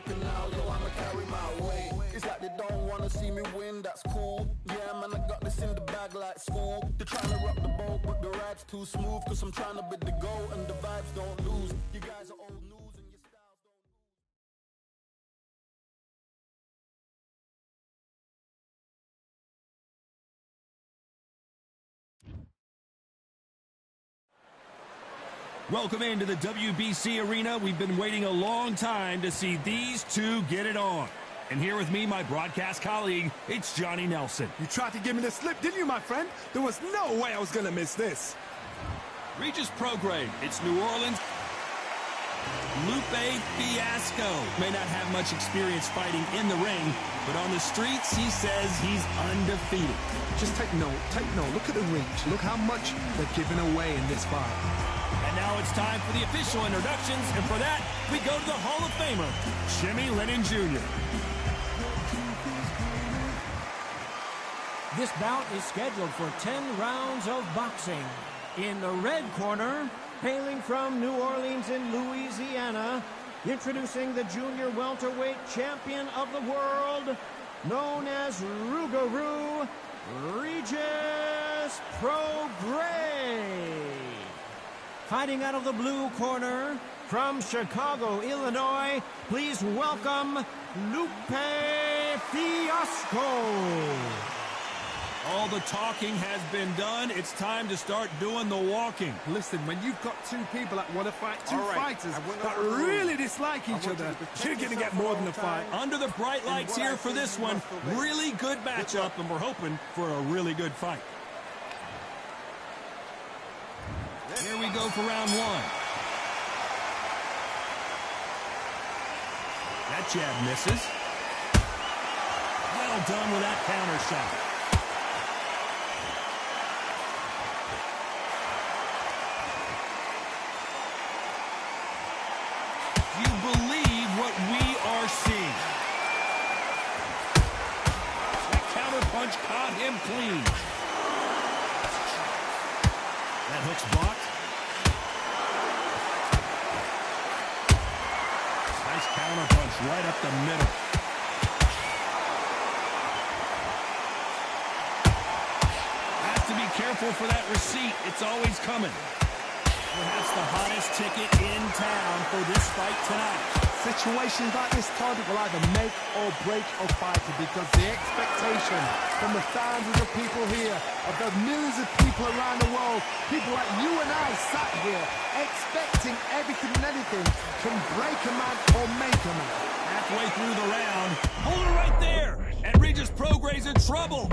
rapping now, yo, I'ma carry my weight. It's like they don't wanna see me win, that's cool. Yeah, man, I got this in the bag like school. They're trying to rock the boat, but the ride's too smooth. Cause I'm trying to bid the goal and the vibes don't lose. You guys are old news and your styles don't lose. Welcome into the WBC arena. We've been waiting a long time to see these two get it on. And here with me, my broadcast colleague, it's Johnny Nelson. You tried to give me the slip, didn't you, my friend? There was no way I was going to miss this. Regis Prograis, it's New Orleans. Lupe Fiasco may not have much experience fighting in the ring, but on the streets, he says he's undefeated. Just take note. Look at the reach. Look how much they're giving away in this fight. And now it's time for the official introductions, and for that, we go to the Hall of Famer, Jimmy Lennon Jr. This bout is scheduled for 10 rounds of boxing. In the red corner, hailing from New Orleans in Louisiana, introducing the junior welterweight champion of the world, known as Rougarou, Regis Prograis. Fighting out of the blue corner, from Chicago, Illinois, please welcome Lupe Fiasco. All the talking has been done. It's time to start doing the walking. Listen, when you've got two people that want to fight, two fighters that really dislike each other, you're going to get more than a fight. Under the bright lights here for this one, really good matchup, and we're hoping for a really good fight. Here we go for round one. That jab misses. Well done with that counter shot. You believe what we are seeing. That counter punch caught him clean. That hook's blocked. Nice counter punch right up the middle. Has to be careful for that receipt. It's always coming. Perhaps the hottest ticket in town for this fight tonight. Situations like this, Todd, will either make or break a fighter, because the expectation from the thousands of people here, of the millions of people around the world, people like you and I sat here expecting everything and anything, can break a man or make a man. Halfway through the round, hold it right there, and Regis Prograis in trouble.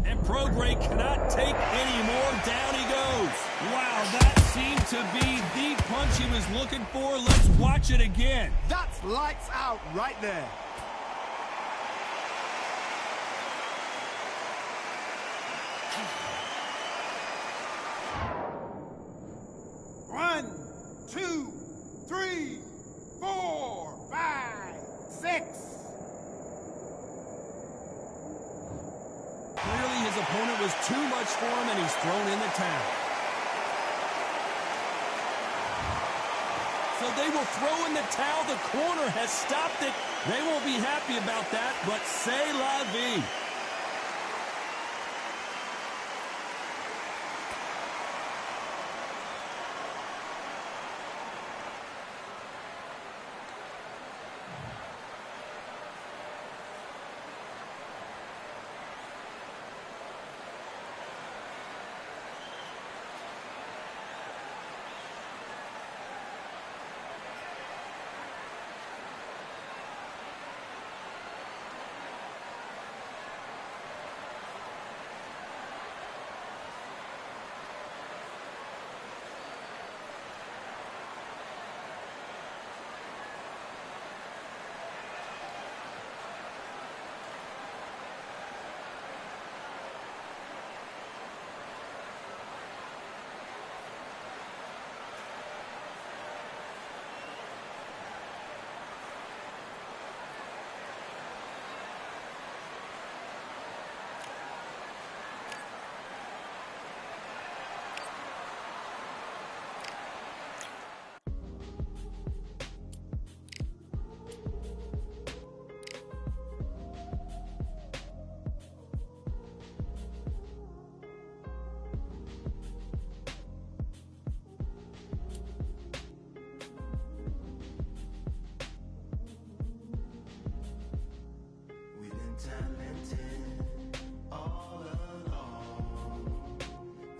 And Prograis cannot take any more. Down he goes. Wow, that seemed to be the punch he was looking for. Let's watch it again. That's lights out right there. One, two, three, 4, 5, 6. Clearly his opponent was too much for him, and he's thrown in the towel. So they will throw in the towel. The corner has stopped it. They won't be happy about that, but c'est la vie. talented all along.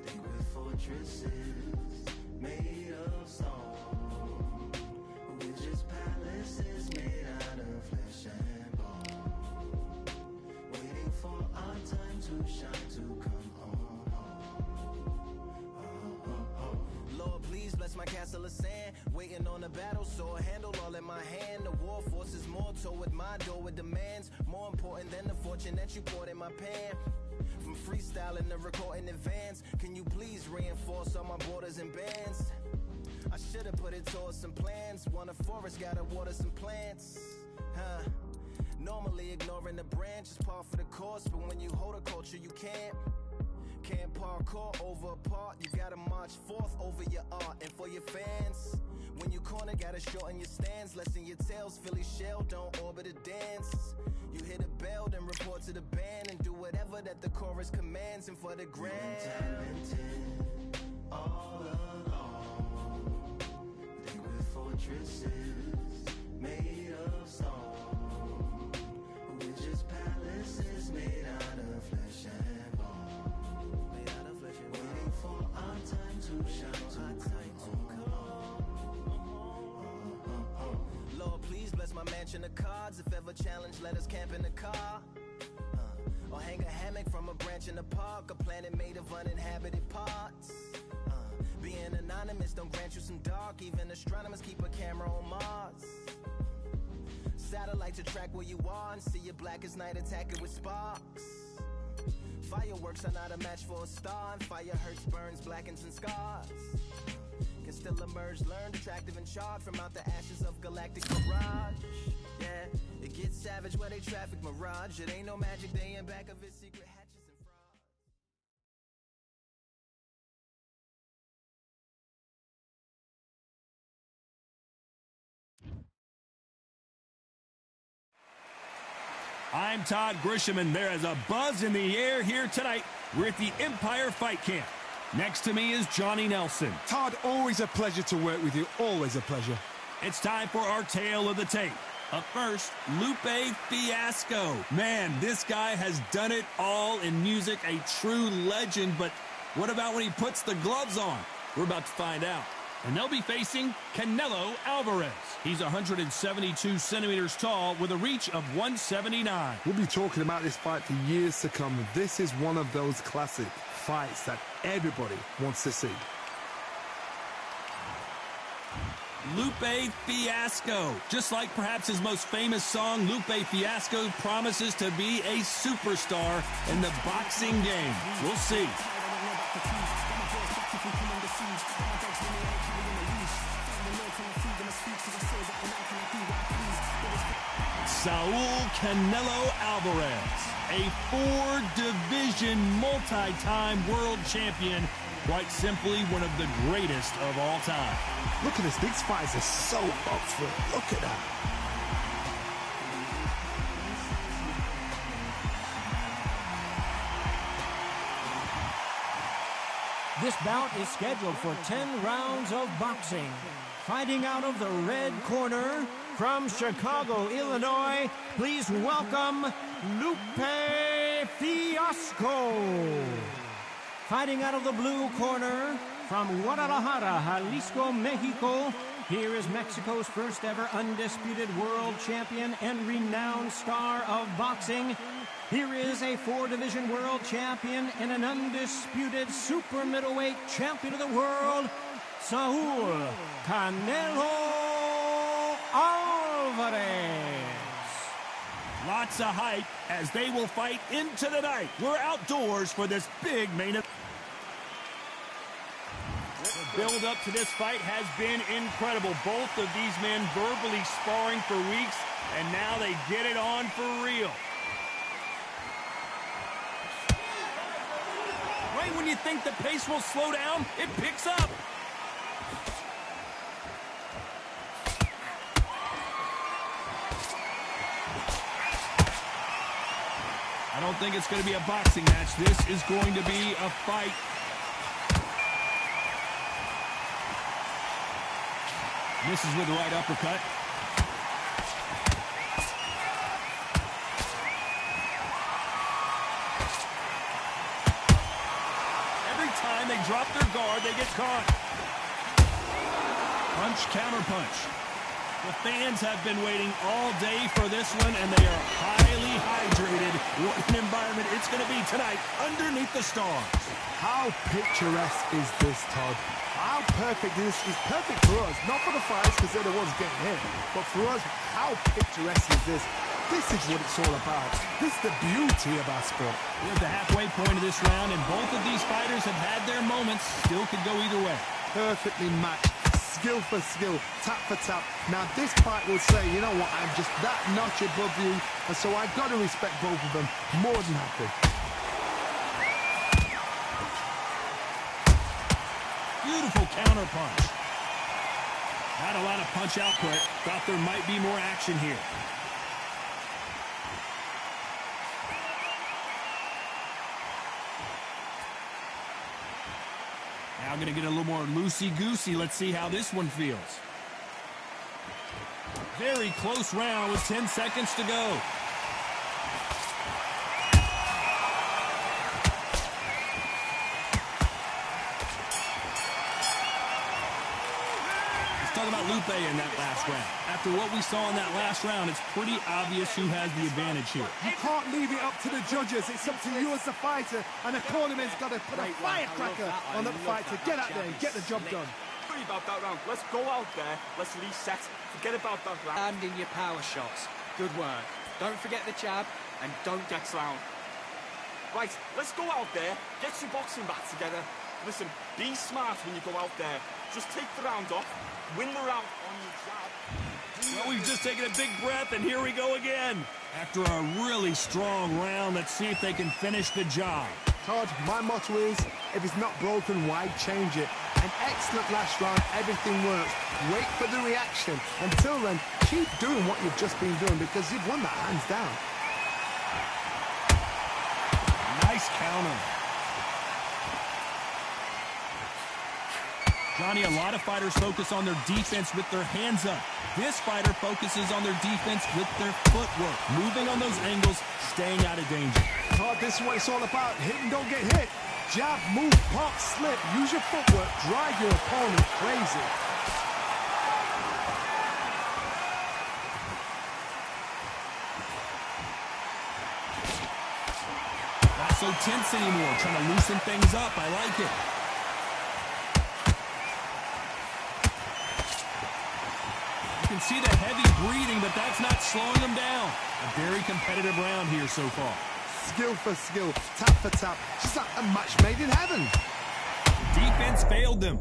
Think we're fortresses made of stone. We're just palaces made out of flesh and bone. Waiting for our time to shine, to come on home. Lord, please bless my castle of sand. Waiting on a battle sword, handle all in my hand. The war force is mortal with my door with demands. More important than the fortune that you poured in my pan. From freestyling to recording advance, can you please reinforce all my borders and bands? I should've put it towards some plans. Want a forest, gotta water some plants. Normally ignoring the branch is par for the course, but when you hold a culture you can't parkour over a part. You gotta march forth over your art. And for your fans, when you corner, gotta shorten your stance. Lessen your tails, Philly shell, don't orbit a dance. You hit a bell, then report to the band and do whatever that the chorus commands. And for the grand, talented all along. Think we're fortresses made of stone. We're just palaces made out of flesh and bone. Waiting for our time to shine, to come home. Lord, please bless my mansion of cards. If ever challenged, let us camp in the car. Or hang a hammock from a branch in the park. A planet made of uninhabited parts. Being anonymous don't grant you some dark. Even astronomers keep a camera on Mars. Satellite to track where you are and see your black as night, attack it with sparks. Fireworks are not a match for a star, and fire hurts, burns, blackens, and scars. Can still emerge, learned, attractive, and charred from out the ashes of galactic mirage. Yeah, it gets savage where they traffic mirage. It ain't no magic day in back of its secret hatches and frauds. I'm Todd Grisham, and there is a buzz in the air here tonight. We're at the Empire Fight Camp. Next to me is Johnny Nelson. Todd, always a pleasure to work with you. Always a pleasure. It's time for our tale of the tape. Up first, Lupe Fiasco. Man, this guy has done it all in music, a true legend. But what about when he puts the gloves on? We're about to find out. And they'll be facing Canelo Alvarez. He's 172 centimeters tall with a reach of 179. We'll be talking about this fight for years to come. This is one of those classic fights that everybody wants to see. Lupe Fiasco. Just like perhaps his most famous song, Lupe Fiasco promises to be a superstar in the boxing game. We'll see. Saul Canelo Alvarez, a four-division multi-time world champion, quite simply one of the greatest of all time. Look at this. These fights are so up for it. Look at that. This bout is scheduled for 10 rounds of boxing. Fighting out of the red corner from Chicago, Illinois, please welcome Lupe Fiasco. Fighting out of the blue corner from Guadalajara, Jalisco, Mexico, here is Mexico's first ever undisputed world champion and renowned star of boxing. Here is a four-division world champion and an undisputed super middleweight champion of the world, Saul Canelo Alvarez. Lots of hype as they will fight into the night. We're outdoors for this big main event. The build-up to this fight has been incredible. Both of these men verbally sparring for weeks, and now they get it on for real. Right when you think the pace will slow down, it picks up. I don't think it's going to be a boxing match. This is going to be a fight. Misses with the right uppercut. time they drop their guard, they get caught. Punch, counter punch. The fans have been waiting all day for this one, and they are highly hydrated. What an environment it's going to be tonight underneath the stars. How picturesque is this, Todd? How perfect is this? It's perfect for us, not for the fighters because they're the ones getting hit, but for us, how picturesque is this? This is what it's all about. This is the beauty of our sport. We're at the halfway point of this round, and both of these fighters have had their moments. Still could go either way. Perfectly matched, skill for skill, tap for tap. Now this fight will say, you know what, I'm just that notch above you, and so I've got to respect both of them more than happy. Beautiful counter punch. Not a lot of punch output. Thought there might be more action here. Now going to get a little more loosey-goosey. Let's see how this one feels. Very close round with 10 seconds to go. Let's talk about Lupe in that last round. After what we saw in that last round, it's pretty obvious who has the advantage here. You can't leave it up to the judges. It's up to you as the fighter, and the cornerman's got to put a firecracker on the fight to get out there and get the job done. Sorry about that round. Let's go out there. Let's reset. Forget about that round. Landing your power shots. Good work. Don't forget the jab, and don't get slammed. Right, let's go out there. Get your boxing back together. Listen, be smart when you go out there. Just take the round off. Win the round on your jab. Well, we've just taken a big breath, and here we go again. After a really strong round, let's see if they can finish the job. Todd, my motto is, if it's not broken, why change it? An excellent last round, everything works. Wait for the reaction. Until then, keep doing what you've just been doing because you've won that hands down. Nice counter. Johnny, a lot of fighters focus on their defense with their hands up. This fighter focuses on their defense with their footwork, moving on those angles, staying out of danger. Todd, this is what it's all about. Hit and don't get hit. Jab, move, pop, slip. Use your footwork. Drive your opponent crazy. Not so tense anymore. Trying to loosen things up. I like it. You can see the heavy breathing, but that's not slowing them down. A very competitive round here so far. Skill for skill, tap for tap. Just like a match made in heaven. Defense failed them.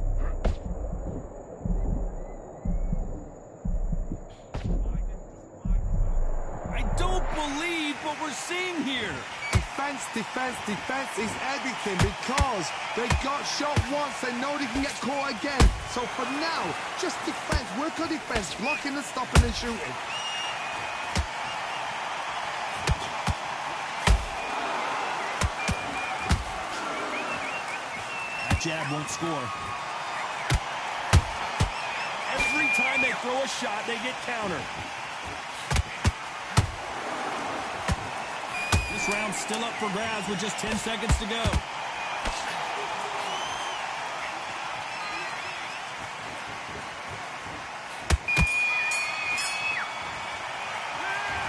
I don't believe what we're seeing here. Defense, defense, defense is everything because they got shot once, they know they can get caught again. So for now, just defense, work on defense, blocking and stopping and shooting. That jab won't score. Every time they throw a shot, they get countered. This round's still up for grabs with just 10 seconds to go.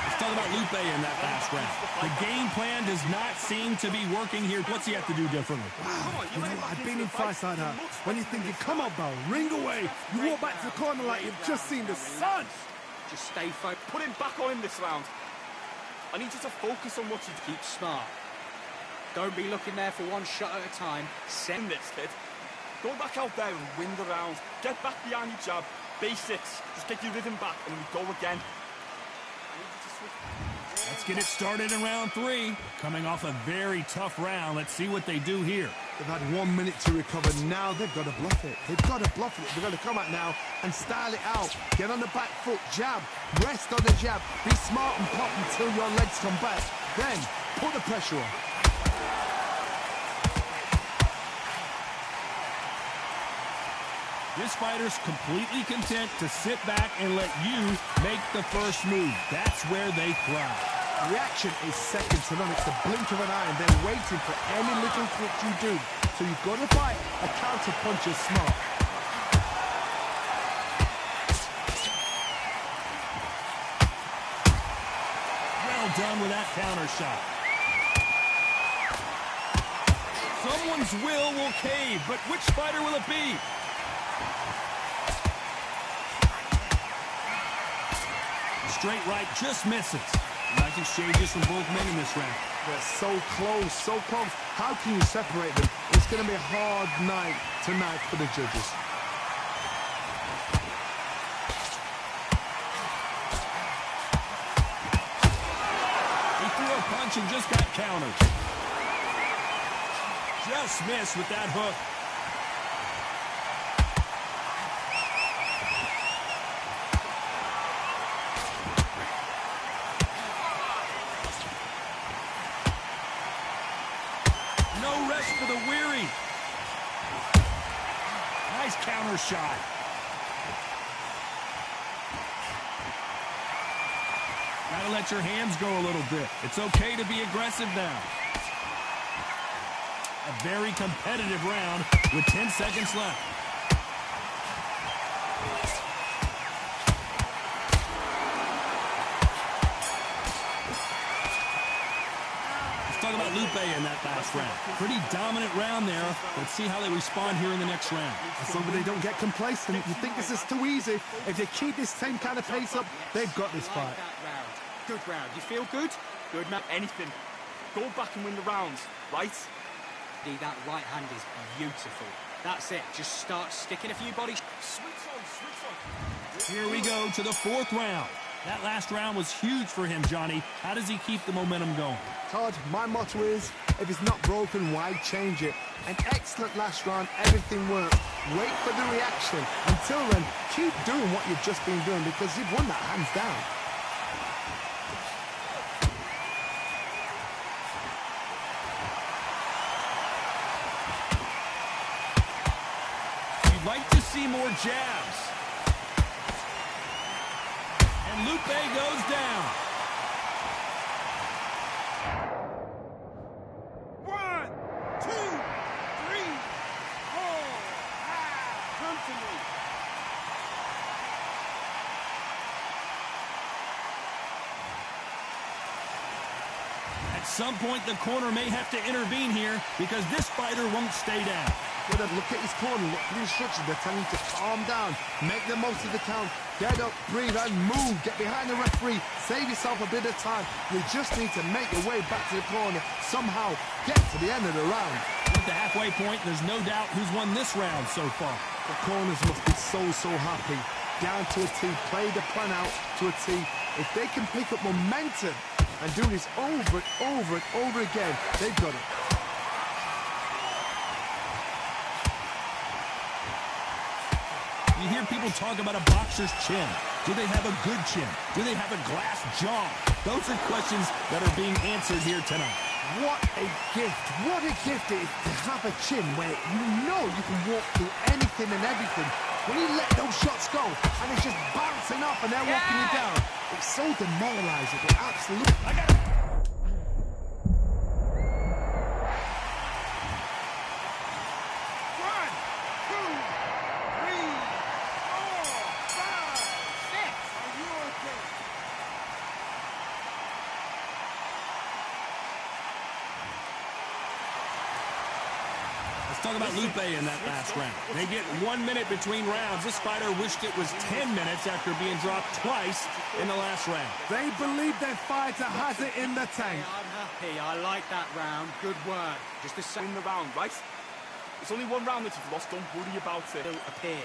Let's talk about Lupe in that last round. The game plan does not seem to be working here. What's he have to do differently? Wow, you know, I've been in fights like that. When you're thinking, come on, Bell, ring away. You walk back to the corner like you've just seen the sun. Just stay focused. Put him back on him this round. I need you to focus on what you Keep smart. Don't be looking there for one shot at a time. send this, kid. Go back out there and win the round. Get back behind your jab. Basics. Just get your rhythm back and we go again. I need you to switch. Let's get it started in round 3. Coming off a very tough round. Let's see what they do here. They've had 1 minute to recover. Now they've got to bluff it. They've got to bluff it. They've got to come out now and style it out. Get on the back foot, jab, rest on the jab. Be smart and pop until your legs come back. Then put the pressure on. This fighter's completely content to sit back and let you make the first move. That's where they thrive. Reaction is second to none. It's a blink of an eye, and they're waiting for any little twitch you do. So you've got to fight a counter punch is smart. Well done with that counter shot. Someone's will cave, but which fighter will it be? Straight right just misses. Nice exchanges from both men in this round. They're so close, so close. How can you separate them? It's going to be a hard night tonight for the judges. He threw a punch and just got countered. Just missed with that hook. No rest for the weary. Nice counter shot. Gotta let your hands go a little bit. It's okay to be aggressive now. A very competitive round with 10 seconds left. Let's talk about Lupe in that last round. Pretty dominant round there. Let's see how they respond here in the next round. As long as they don't get complacent, you think this is too easy. If they keep this same kind of pace up, they've got this fight. Good round. You feel good? Good, man. Anything. Go back and win the rounds, right? That right hand is beautiful. That's it. Just start sticking a few bodies. Switch on. Here we go to the fourth round. That last round was huge for him, Johnny. How does he keep the momentum going? Todd, my motto is, if it's not broken, why change it? An excellent last round, everything worked. Wait for the reaction. Until then, keep doing what you've just been doing because you've won that hands down. You'd like to see more jabs. And Lupe goes down. 1, 2, 3, 4, come to me. At some point, the corner may have to intervene here because this fighter won't stay down. Look at his corner, look at the instructions. They're telling him to calm down, make the most of the count, get up, breathe, and move. Get behind the referee, save yourself a bit of time. You just need to make your way back to the corner, somehow get to the end of the round. At the halfway point, there's no doubt who's won this round so far. The corners must be so happy. Down to a T, play the plan out to a T. If they can pick up momentum and do this over and over again, they've got it. You hear people talk about a boxer's chin. Do they have a good chin? Do they have a glass jaw? Those are questions that are being answered here tonight. What a gift. What a gift it is to have a chin where you know you can walk through anything and everything. When you let those shots go and it's just bouncing up and they're walking you down, it's so demoralizing. It absolutely... I got it. Talk about Lupe in that last round. They get 1 minute between rounds. This fighter wished it was 10 minutes after being dropped twice in the last round. They believe their fighter has it in the tank. I'm happy. I like that round. Good work. Just the same. Win the round, right? It's only one round that you've lost. Don't worry about it. Will appear.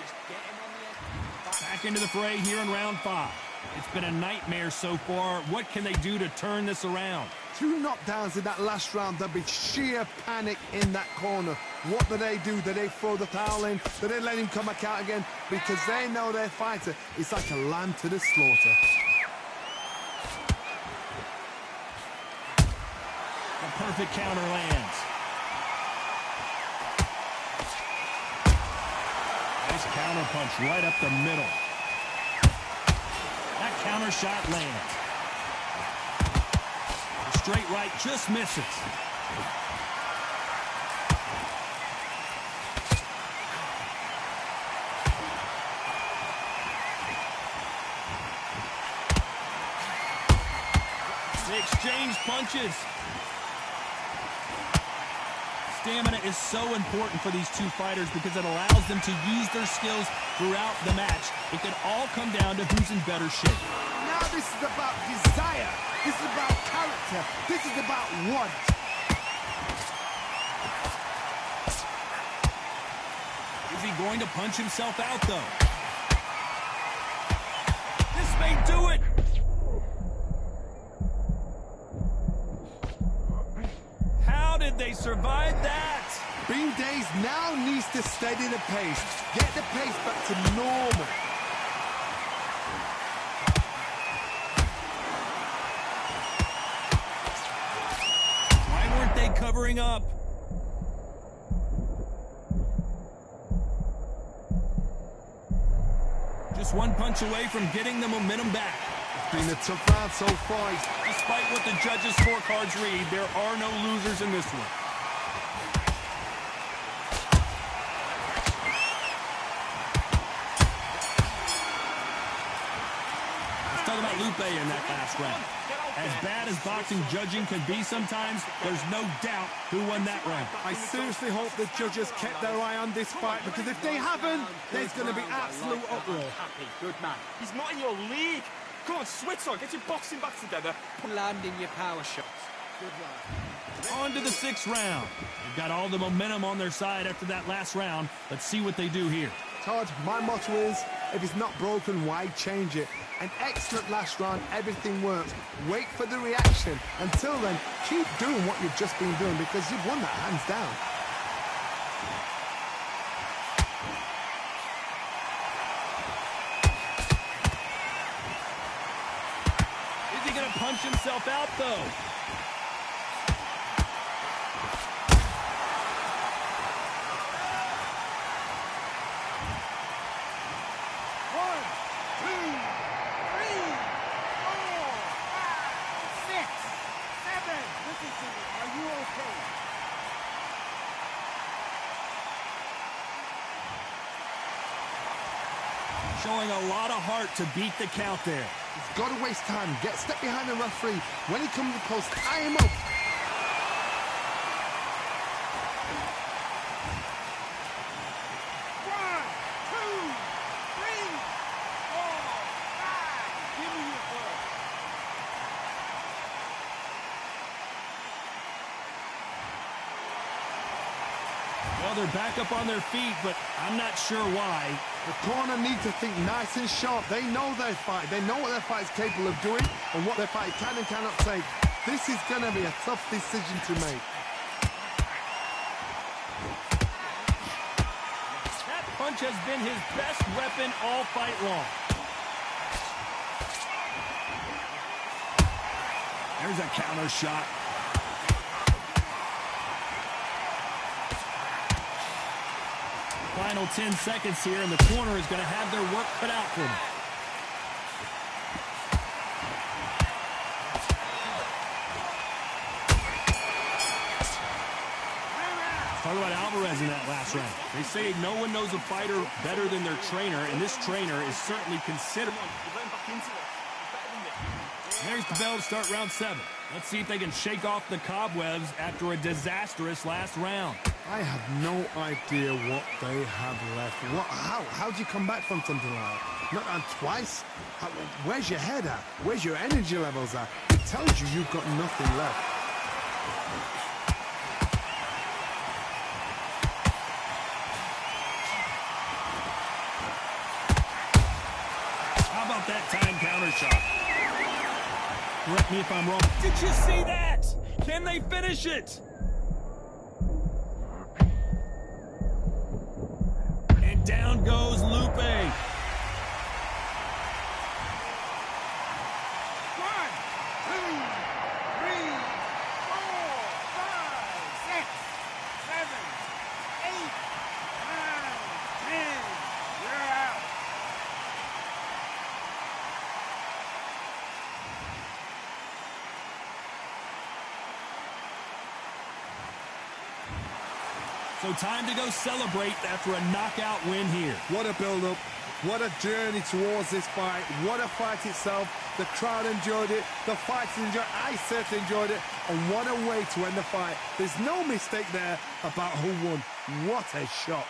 Just get him on the end. Back into the fray here in round 5. It's been a nightmare so far. What can they do to turn this around? 2 knockdowns in that last round. There'll be sheer panic in that corner. What do? Do they throw the towel in? Do they let him come back out again? Because they know their fighter is like a lamb to the slaughter. The perfect counter lands. Nice counter punch right up the middle. That counter shot lands. straight right just misses. They exchange punches. Stamina is so important for these two fighters because it allows them to use their skills throughout the match. It can all come down to who's in better shape. Now this is about desire. This is about character. This is about want. Is he going to punch himself out, though? This may do it. How did they survive that? Bean Days now needs to steady the pace. Get the pace back to normal. Why weren't they covering up? Just one punch away from getting the momentum back. It's been a tough round so far. Despite what the judges' scorecards read, there are no losers in this one. Let's talk about Lupe in that last round. As bad as boxing judging can be sometimes, there's no doubt who won that round. I seriously hope the judges kept their eye on this fight, because if they haven't, there's going to be absolute uproar. Happy, good man. He's not in your league. Come on, switch on. Get your boxing back together. Landing your power shots. Good lad. On to the sixth round. They've got all the momentum on their side after that last round. Let's see what they do here. Todd, my motto is, if it's not broken, why change it? An excellent last round, everything works. Wait for the reaction. Until then, keep doing what you've just been doing, because you've won that hands down. Is he going to punch himself out, though? Showing a lot of heart to beat the count there. He's got to waste time. Step behind the referee. When he comes to the post, tie him up. Well, they're back up on their feet, but I'm not sure why. The corner needs to think nice and sharp. They know their fight. They know what their fight is capable of doing and what their fight can and cannot take. This is going to be a tough decision to make. That punch has been his best weapon all fight long. There's a counter shot. Final 10 seconds here, and the corner is going to have their work cut out for them. Talk about Alvarez in that last round. They say no one knows a fighter better than their trainer, and this trainer is certainly considered. There's the bell to start round 7. Let's see if they can shake off the cobwebs after a disastrous last round. I have no idea what they have left. How do you come back from something like that? Not on twice? Where's your head at? Where's your energy levels at? It tells you you've got nothing left. How about that time counter shot? Correct me if I'm wrong. Did you see that? Can they finish it? And down goes Lupe. 1, 2, 3, 4, 5, 6, 7, 8, 9, 10. You're out. So time to go celebrate after a knockout win here. What a build-up. What a journey towards this fight. What a fight itself. The crowd enjoyed it. The fighters enjoyed it. I certainly enjoyed it. And what a way to end the fight. There's no mistake there about who won. What a shot.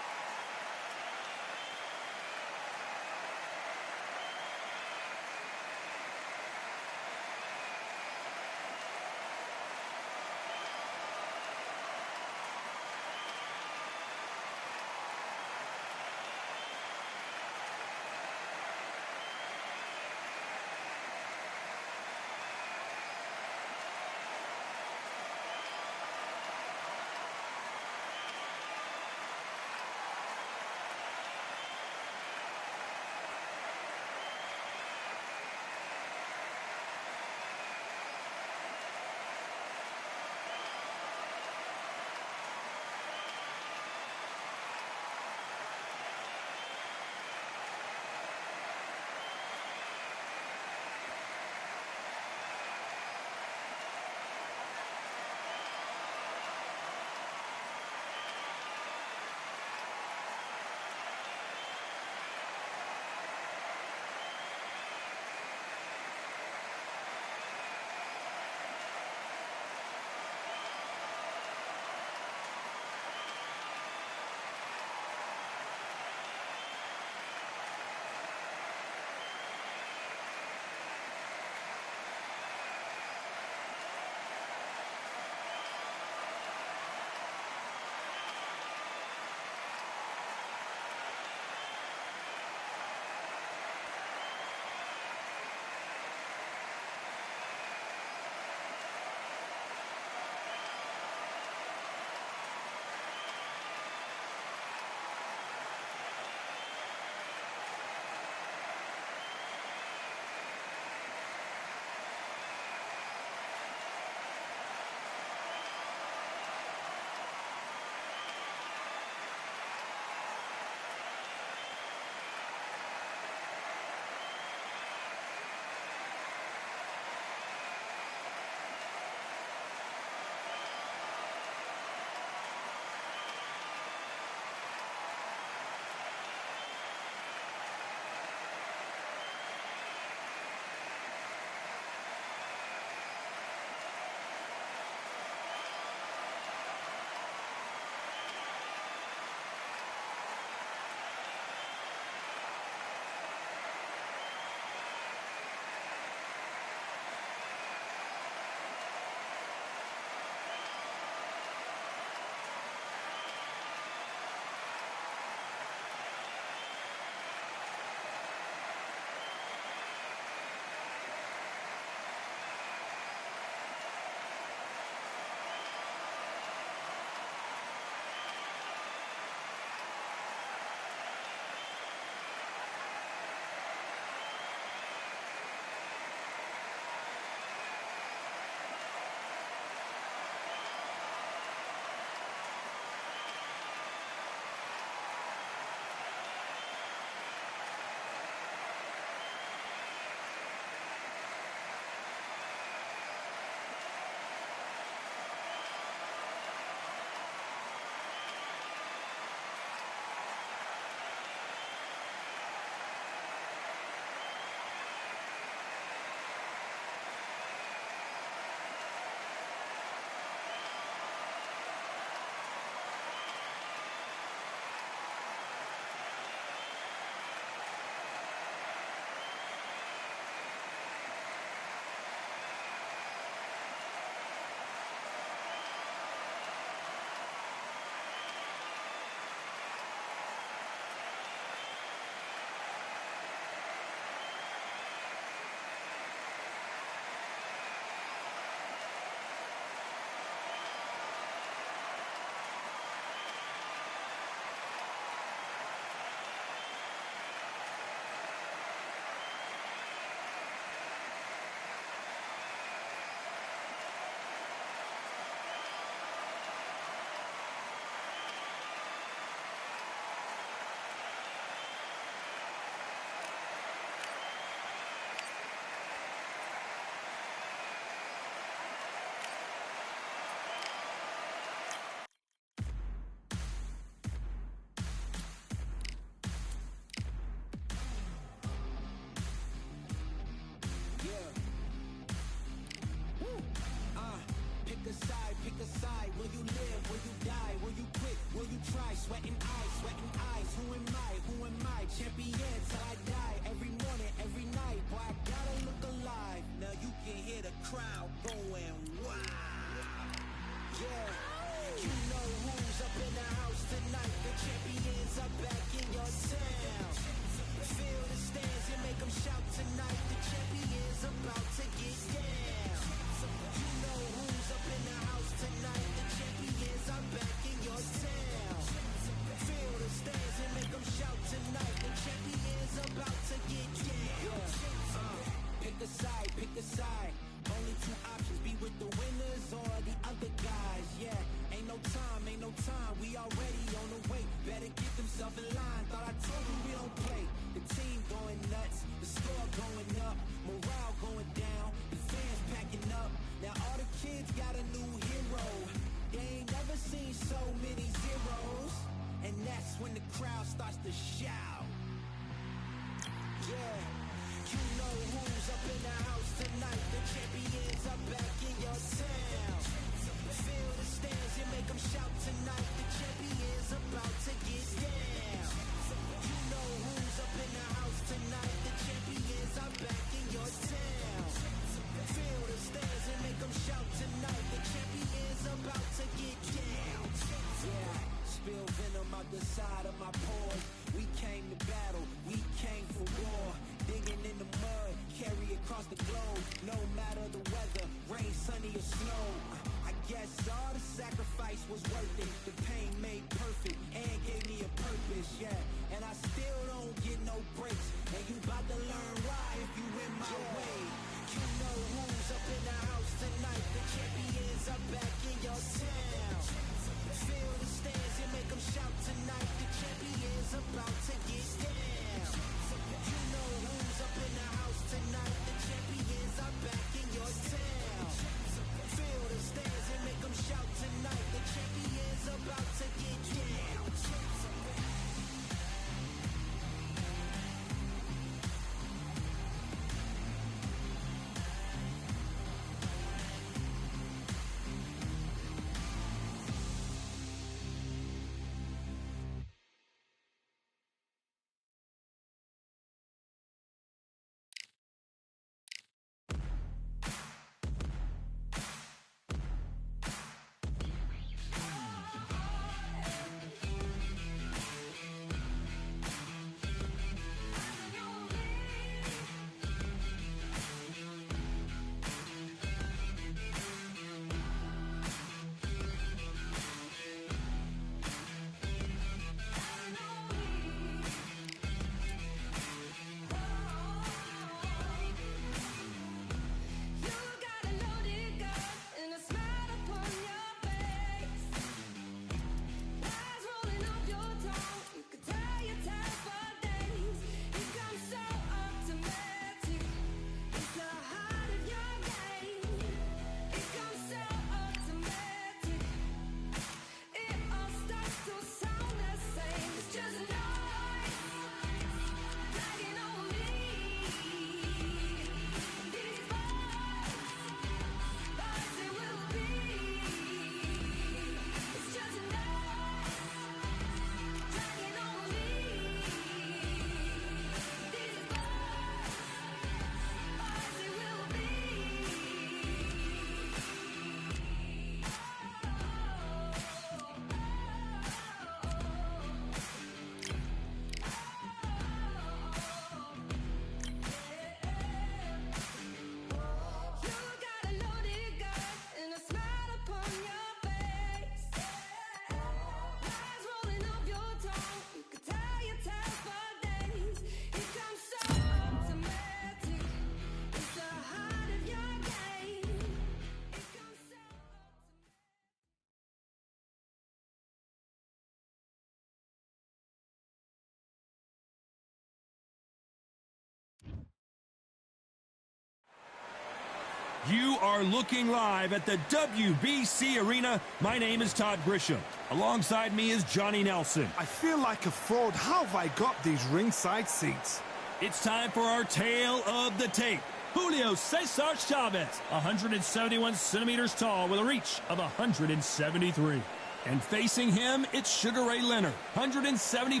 You are looking live at the WBC Arena. My name is Todd Grisham. Alongside me is Johnny Nelson. I feel like a fraud. How have I got these ringside seats? It's time for our tale of the tape. Julio Cesar Chavez, 171 centimeters tall with a reach of 173. And facing him, it's Sugar Ray Leonard, 170.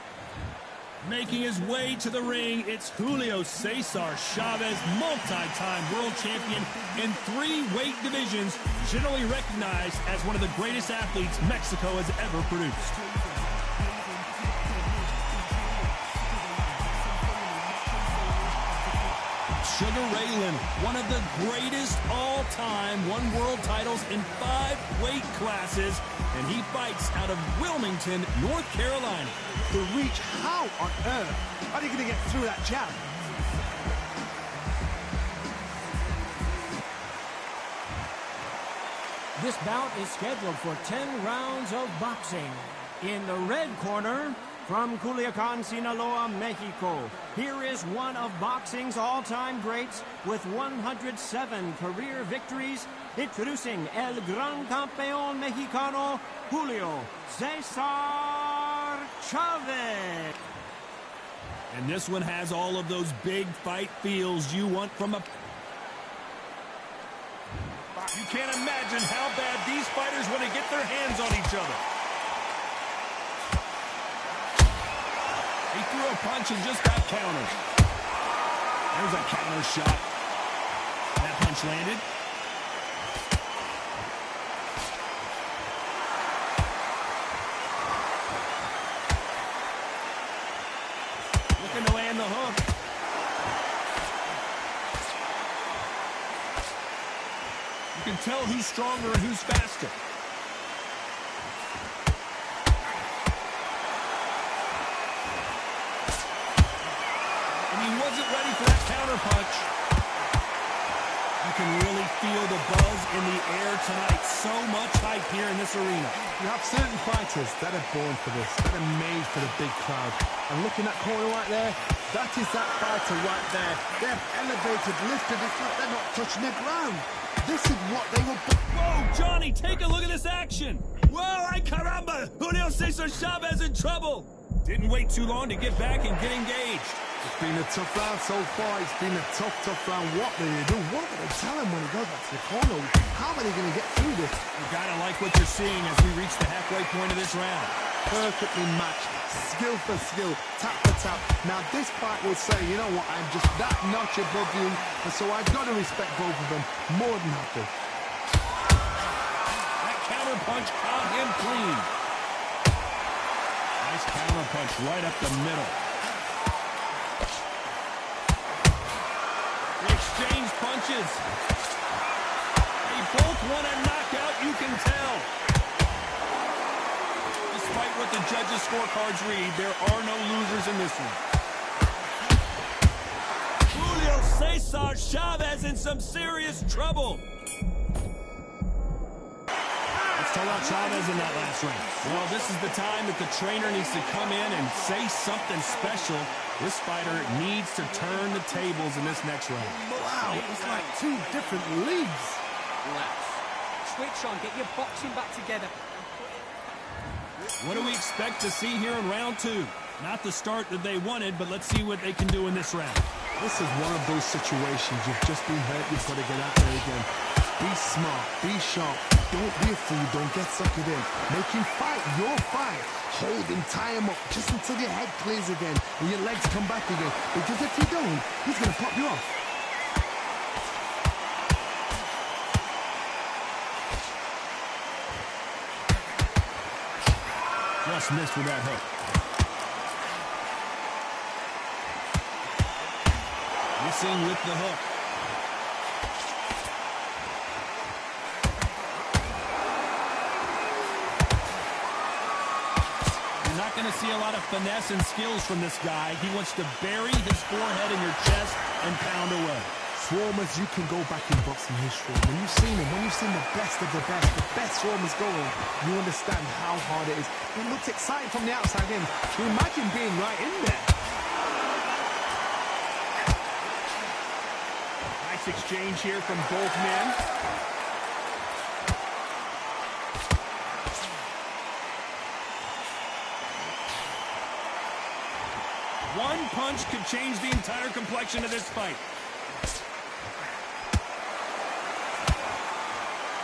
Making his way to the ring, it's Julio Cesar Chavez, multi-time world champion in 3 weight divisions, generally recognized as one of the greatest athletes Mexico has ever produced. Sugar Ray Leonard, one of the greatest all-time, won world titles in 5 weight classes, and he fights out of Wilmington, North Carolina. The reach, how on earth are you going to get through that jab? This bout is scheduled for 10 rounds of boxing. In the red corner, from Culiacan, Sinaloa, Mexico, here is one of boxing's all-time greats with 107 career victories, introducing El Gran Campeón Mexicano, Julio Cesar Chavez. And this one has all of those big fight feels you want from a... You can't imagine how bad these fighters want to get their hands on each other. He threw a punch and just got countered. There's a counter shot. That punch landed. Looking to land the hook. You can tell who's stronger and who's faster. And he wasn't ready for that counter punch. You can really feel the buzz in the air tonight. So much hype here in this arena. You have certain fighters that are born for this, that are made for the big crowd. And looking at that corner right there, that is that fighter right there. They're elevated, lifted, it's like they're not touching the ground. This is what they were... Whoa, Johnny, take a look at this action. Whoa, ay caramba! Julio Cesar Chavez in trouble. Didn't wait too long to get back and get engaged. It's been a tough round so far. It's been a tough round. What do they do? What are they tell him when he goes back to the corner? How are they going to get through this? You gotta like what you're seeing as we reach the halfway point of this round. Perfectly matched, skill for skill, tap for tap. Now this fight will say, you know what, I'm just that notch above you, and so I've got to respect both of them more than happy. That counter punch caught him clean. Nice counter punch right up the middle. They exchange punches. They both want a knockout, you can tell. Despite what the judges' scorecards read, there are no losers in this one. Julio Cesar Chavez in some serious trouble. Let's talk about Chavez in that last round. Well, this is the time that the trainer needs to come in and say something special. This fighter needs to turn the tables in this next round. Wow, it's like 2 different leagues. Relax. Switch on, get your boxing back together. What do we expect to see here in round 2? Not the start that they wanted, but let's see what they can do in this round. This is one of those situations. You've just been hurt, you've got to get out there again. Be smart, be sharp. Don't be a fool, don't get suckered in. Make him fight your fight. Hold him, tie him up, just until your head clears again and your legs come back again. Because if you don't, he's going to pop you off. Just missed with that hook. Missing with the hook. You're not going to see a lot of finesse and skills from this guy. He wants to bury his forehead in your chest and pound away. Swarmers, you can go back in boxing history. When you've seen them, when you've seen the best of the best swarmers going, you understand how hard it is. It looks exciting from the outside in. Imagine being right in there. Nice exchange here from both men. One punch could change the entire complexion of this fight.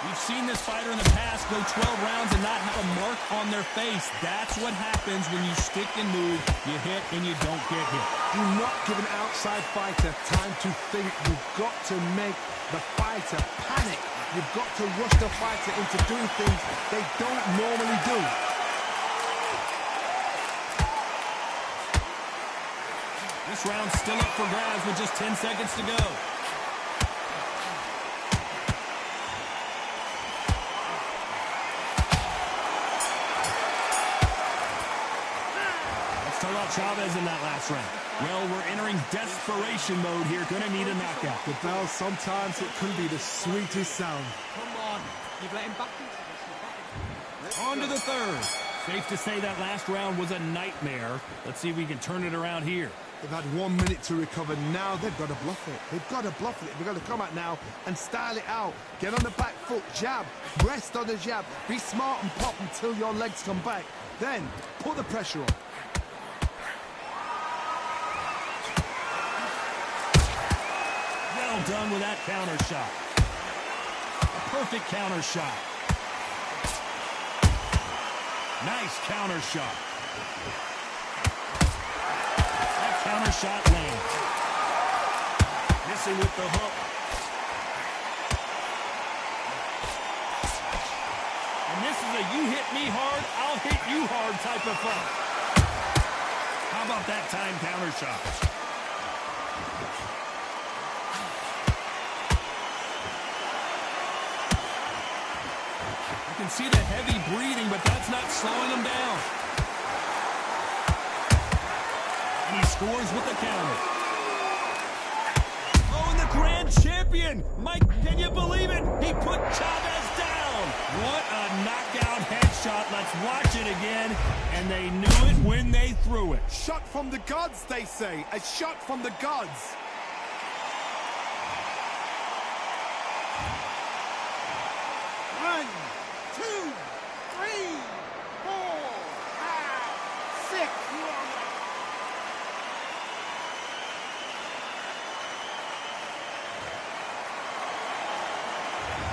We've seen this fighter in the past go 12 rounds and not have a mark on their face. That's what happens when you stick and move, you hit and you don't get hit. Do not give an outside fighter time to think. You've got to make the fighter panic. You've got to rush the fighter into doing things they don't normally do. This round's still up for grabs with just 10 seconds to go. Chavez in that last round. Well, we're entering desperation mode here. Gonna need a knockout. The bell, sometimes it can be the sweetest sound. Come on. You've let him back into this. On to the third. Safe to say that last round was a nightmare. Let's see if we can turn it around here. They've had 1 minute to recover. Now they've got to bluff it. They've got to bluff it. They've got to come out now and style it out. Get on the back foot, jab, rest on the jab. Be smart and pop until your legs come back. Then put the pressure on. Well done with that counter shot. A perfect counter shot. Nice counter shot. That counter shot lands. Missing with the hook. And this is a you hit me hard, I'll hit you hard type of fight. How about that time counter shot? You can see the heavy breathing, but that's not slowing him down. And he scores with the counter. Oh, and the grand champion! Mike, can you believe it? He put Chavez down. What a knockout headshot. Let's watch it again. And they knew it when they threw it. Shot from the gods, they say. A shot from the gods.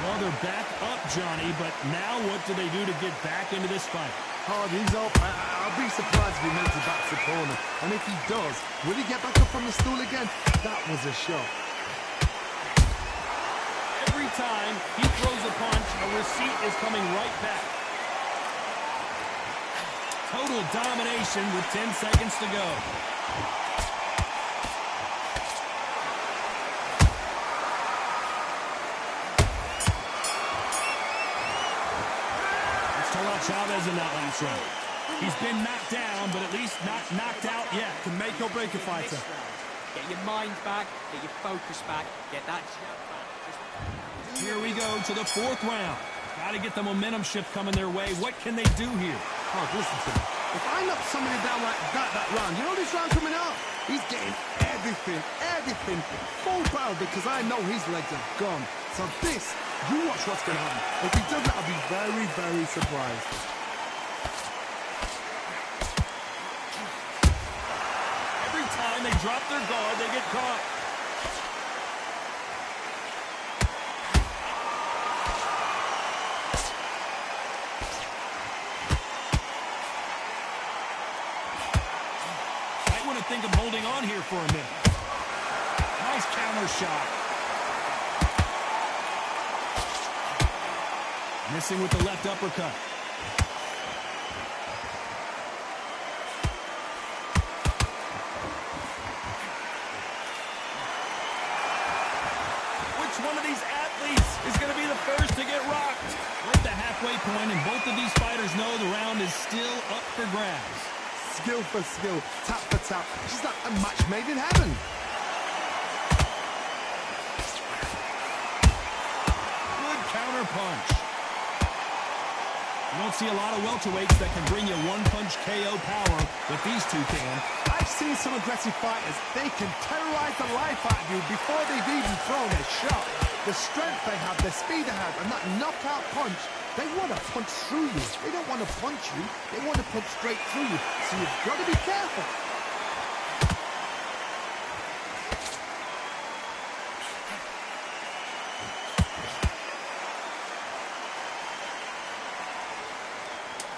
Well, they're back up, Johnny, but now what do they do to get back into this fight? Hardy's up. I'll be surprised if he makes it back to the corner. And if he does, will he get back up from the stool again? That was a shot. Every time he throws a punch, a receipt is coming right back. Total domination with 10 seconds to go. Chavez in that last round. He's been knocked down, but at least not knocked out yet. Can make or break a fighter. Get your mind back, get your focus back, get that jab back. Here we go to the fourth round. Got to get the momentum shift coming their way. What can they do here? Oh, listen to me. If I knock somebody down like that round, you know this round coming up? He's getting everything full power because I know his legs are gone. So this, you watch what's going to happen. If he does that, I'll be very, very surprised. Every time they drop their guard, they get caught. Might want to think of holding on here for a minute. Nice counter shot. Missing with the left uppercut. Which one of these athletes is going to be the first to get rocked? We're at the halfway point, and both of these fighters know the round is still up for grabs. Skill for skill, tap for tap. Just like a match made in heaven. Good counter punch. You don't see a lot of welterweights that can bring you one-punch KO power, but these two can. I've seen some aggressive fighters. They can terrorize the life out of you before they've even thrown a shot. The strength they have, the speed they have, and that knockout punch, they want to punch through you. They don't want to punch you. They want to punch straight through you. So you've got to be careful.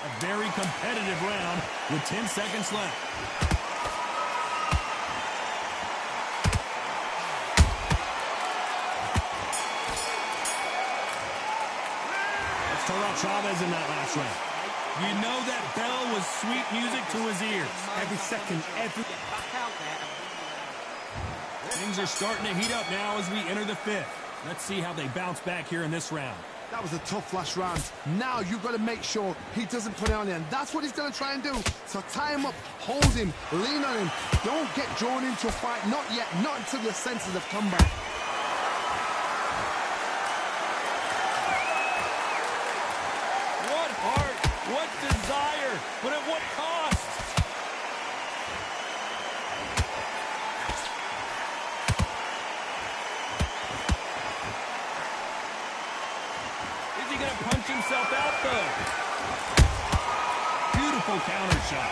A very competitive round with 10 seconds left. Let's talk about Chavez in that last round. You know that bell was sweet music to his ears. Every second, every... Things are starting to heat up now as we enter the fifth. Let's see how they bounce back here in this round. That was a tough last round. Now you've got to make sure he doesn't put it on you, and that's what he's going to try and do. So tie him up, hold him, lean on him. Don't get drawn into a fight. Not yet, not until your senses have come back. What heart, what desire, but at what cost? Is he going to punch himself out, though? Beautiful counter shot.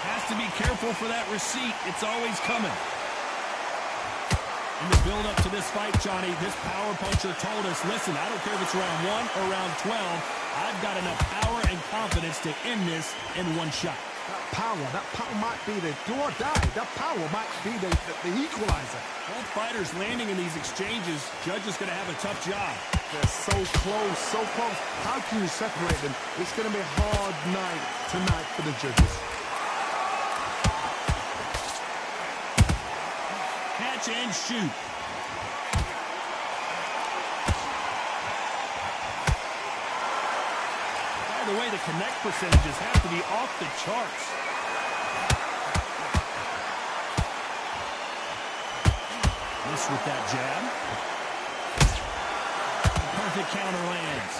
Has to be careful for that receipt. It's always coming. In the build-up to this fight, Johnny, this power puncher told us, listen, I don't care if it's round 1 or round 12, I've got enough power and confidence to end this in one shot. That power might be the do or die. That power might be the equalizer. Both fighters landing in these exchanges, Judge is going to have a tough job. They're so close, so close. How can you separate them? It's going to be a hard night tonight for the judges. Catch and shoot. By the way, the connect percentages have to be off the charts. Miss with that jab. Perfect counter lands.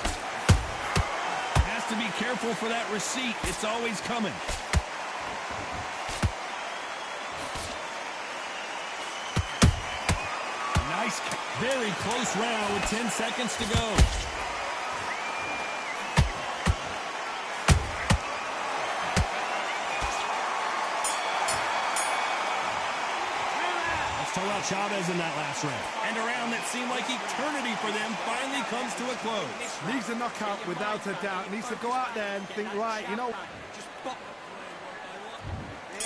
Has to be careful for that receipt. It's always coming. Nice, very close round with 10 seconds to go. Let's talk about Chavez in that last round. And a round that seemed like eternity for them finally comes to a close. Needs a knockout without a doubt. Needs to go out there and think, right, you know.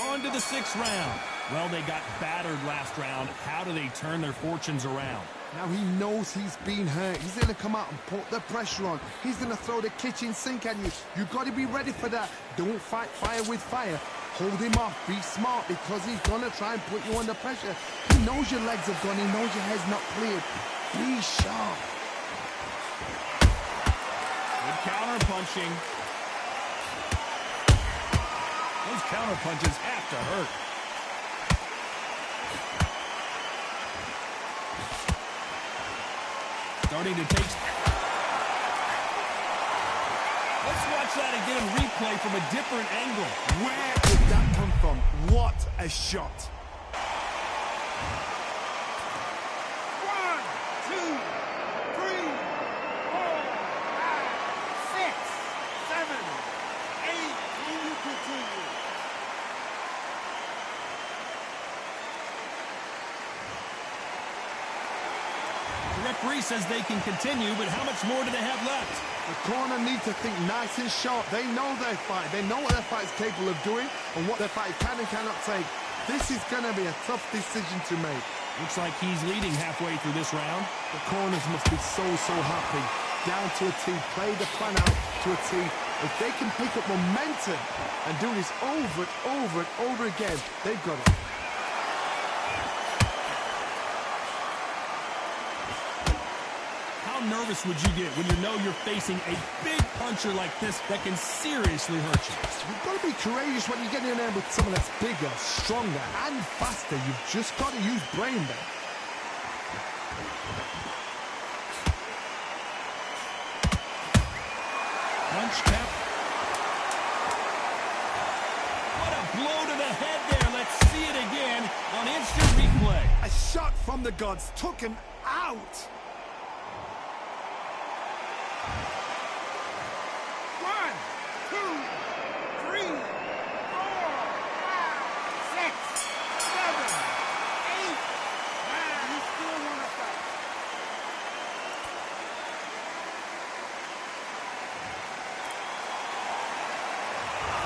On to the sixth round. Well, they got battered last round. How do they turn their fortunes around? Now he knows he's been hurt. He's going to come out and put the pressure on. He's going to throw the kitchen sink at you. You've got to be ready for that. Don't fight fire with fire. Hold him off. Be smart because he's going to try and put you under pressure. He knows your legs have gone. He knows your head's not cleared. Be sharp. Good counter punching. Those counter punches have to hurt. Starting to take... Let's watch that again in replay from a different angle. Where did that come from? What a shot. 1, 2, 3, 4, 5, 6, 7, 8. Can you continue? The referee says they can continue, but how much more do they have left? The corner need to think nice and sharp. They know their fight. They know what their fight is capable of doing and what their fight can and cannot take. This is going to be a tough decision to make. Looks like he's leading halfway through this round. The corners must be so happy. Down to a T. Play the plan out to a T. If they can pick up momentum and do this over and over and over again, they've got it. How nervous would you get when you know you're facing a big puncher like this that can seriously hurt you? You've got to be courageous when you get in there with someone that's bigger, stronger, and faster. You've just got to use brain there. Punch tap. blow to the head there. Let's see it again on instant replay. A shot from the gods took him out. 1, 2, 3, 4, 5, 6, 7, 8. Man, you still want to fight.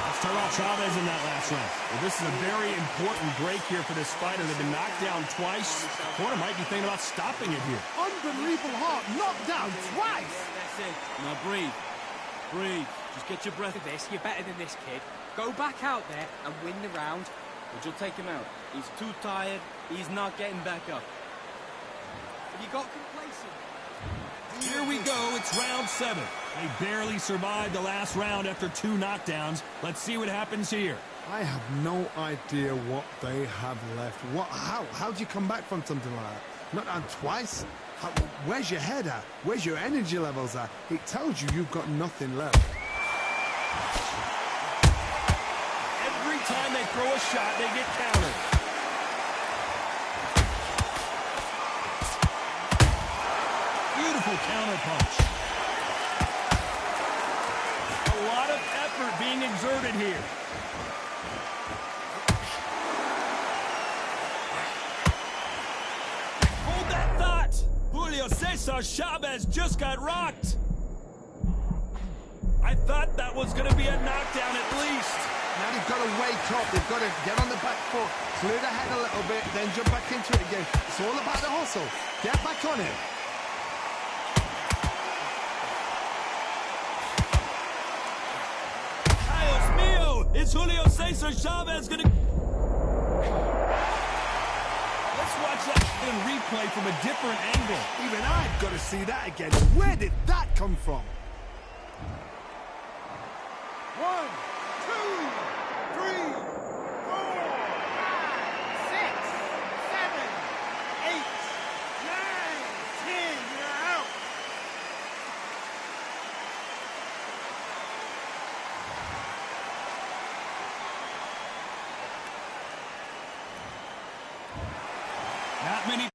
Let's talk about Chavez in that last round. Well, this is a very important break here for this fighter. They've been knocked down twice. The corner might be thinking about stopping it here. Unbelievable heart, knocked down twice. That's it. Now breathe. Breathe. Just get your breath. Look at this. You're better than this, kid. Go back out there and win the round. But you'll take him out. He's too tired. He's not getting back up. Have you got complacent? Here we go. It's round 7. They barely survived the last round after 2 knockdowns. Let's see what happens here. I have no idea what they have left. How do you come back from something like that? Not down twice? Where's your head at? Where's your energy levels at? It tells you you've got nothing left. Every time they throw a shot, they get countered. Beautiful counter punch. A lot of effort being exerted here. Hold that thought. Julio Cesar Chavez just got rocked. I thought that was going to be a knockdown at least. Now they've got to wake up. They've got to get on the back foot, clear the head a little bit, then jump back into it again. It's all about the hustle. Get back on it. Dios mío! Is Julio Cesar Chavez going to... Let's watch that in replay from a different angle. Even I've got to see that again. Where did that come from? 1, 2, 3, 4, 5, 6, 7, 8, 9, 10. You're out. Not many...